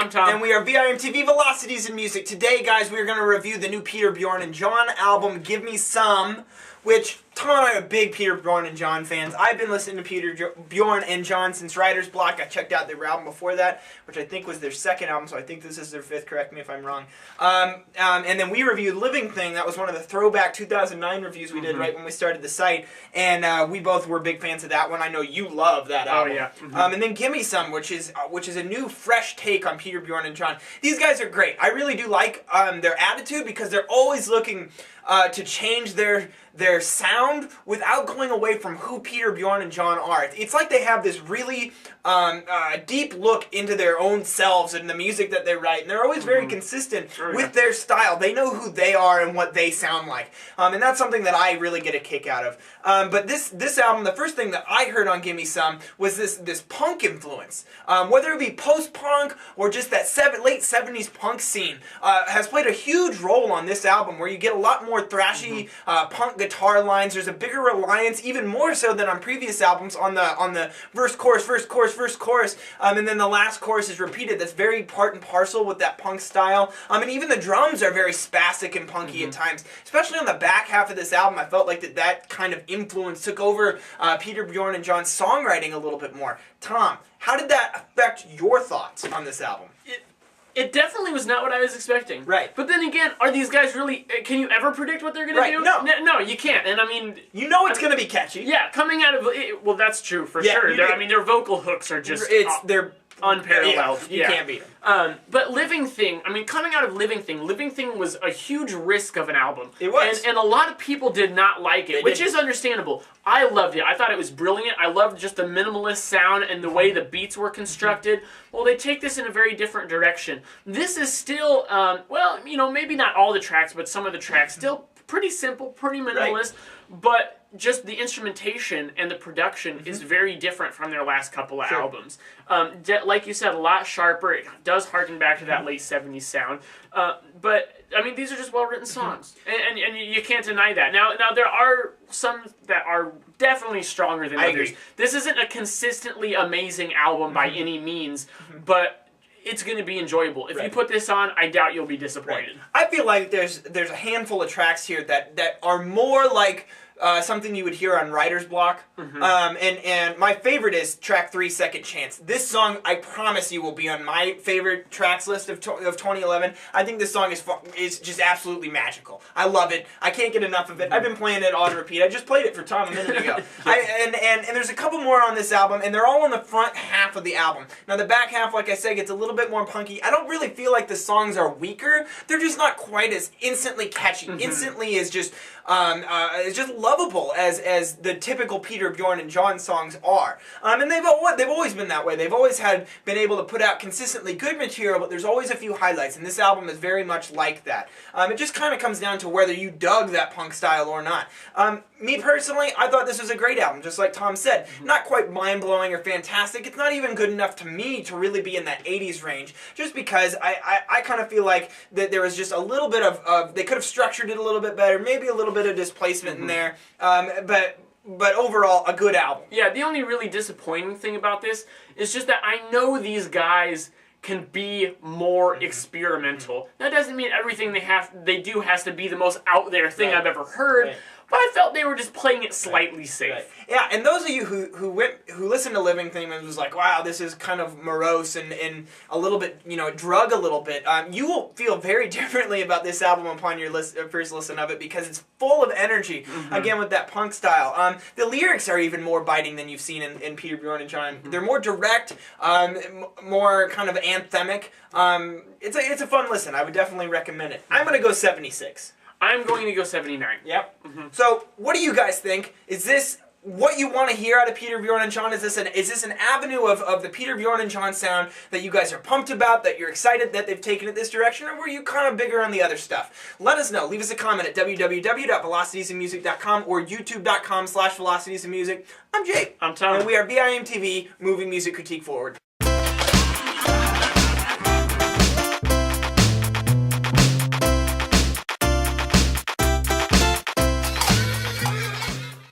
I'm Tom. And we are PB&J Velocities in Music. Today, guys, we're going to review the new Bjorn and John album, Gimme Some, which Tom and I are big Bjorn and John fans. I've been listening to Bjorn and John since Writer's Block. I checked out their album before that, which I think was their second album, so I think this is their fifth. Correct me if I'm wrong. And then we reviewed Living Thing. That was one of the throwback 2009 reviews we did right when we started the site. And we both were big fans of that one. I know you love that album. Oh, yeah. And then Gimme Some, which is a new, fresh take on Bjorn and John. These guys are great. I really do like their attitude because they're always looking to change their sound without going away from who Bjorn and John are. It's like they have this really deep look into their own selves and the music that they write, and they're always very consistent with their style. They know who they are and what they sound like, and that's something that I really get a kick out of. But this album, the first thing that I heard on Gimme Some was this punk influence. Whether it be post-punk or just that late 70s punk scene, has played a huge role on this album, where you get a lot more thrashy punk guitar lines. There's a bigger reliance, even more so than on previous albums, on the verse chorus, and then the last chorus is repeated. That's very part and parcel with that punk style. And even the drums are very spastic and punky at times, especially on the back half of this album. I felt like that kind of influence took over Bjorn and John's songwriting a little bit more. Tom, how did that affect your thoughts on this album? It definitely was not what I was expecting. Right. But then again, are these guys really... Can you ever predict what they're going to do? No. No, you can't. And I mean... You know it's going to be catchy. Yeah, coming out of... Well, that's true for sure. I mean, their vocal hooks are just... They're unparalleled. You can't beat them. But Living Thing, I mean, coming out of Living Thing was a huge risk of an album. It was. And a lot of people did not like it, which is understandable. I loved it. I thought it was brilliant. I loved just the minimalist sound and the way the beats were constructed. Well, they take this in a very different direction. This is still, well, you know, maybe not all the tracks, but some of the tracks, still pretty simple, pretty minimalist, but just the instrumentation and the production is very different from their last couple of albums. Like you said, a lot sharper. It does harken back to that late 70s sound. But, I mean, these are just well-written songs. And you can't deny that. Now, there are some that are definitely stronger than others. Agree. This isn't a consistently amazing album by any means, but it's going to be enjoyable. If you put this on, I doubt you'll be disappointed. I feel like there's a handful of tracks here that are more like something you would hear on Writer's Block. And my favorite is track 3, Second Chance. This song, I promise you, will be on my favorite tracks list of 2011. I think this song is just absolutely magical. I love it. I can't get enough of it. I've been playing it on repeat. I just played it for Tom a minute ago. And there's a couple more on this album, and they're all on the front half of the album. Now, the back half, like I said, gets a little bit more punky. I don't really feel like the songs are weaker. They're just not quite as instantly catchy. Instantly is just lovable as the typical Bjorn and John songs are. And they've always been that way. They've always been able to put out consistently good material, but there's always a few highlights, and this album is very much like that. It just kind of comes down to whether you dug that punk style or not. Me personally, I thought this was a great album, just like Tom said. Not quite mind-blowing or fantastic. It's not even good enough to me to really be in that 80s range, just because I kind of feel like that there was just a little bit of they could have structured it a little bit better, maybe a little bit of displacement in there, but overall, a good album. Yeah, the only really disappointing thing about this is just that I know these guys can be more experimental. That doesn't mean everything they do has to be the most out there thing I've ever heard. But I felt they were just playing it slightly safe. Yeah, and those of you who listened to Living Thing and was like, wow, this is kind of morose and a little bit, you know, drug a little bit, you will feel very differently about this album upon your first listen of it, because it's full of energy, again, with that punk style. The lyrics are even more biting than you've seen in Bjorn and John. They're more direct, more kind of anthemic. It's a fun listen. I would definitely recommend it. I'm going to go 76. I'm going to go 79. Yep. So, what do you guys think? Is this what you want to hear out of Bjorn and John? Is this an avenue of the Bjorn and John sound that you guys are pumped about, that you're excited that they've taken it this direction, or were you kind of bigger on the other stuff? Let us know. Leave us a comment at www.velocitiesinmusic.com or youtube.com/velocitiesinmusic. I'm Jake. I'm Tom. And we are PB&J, moving music critique forward.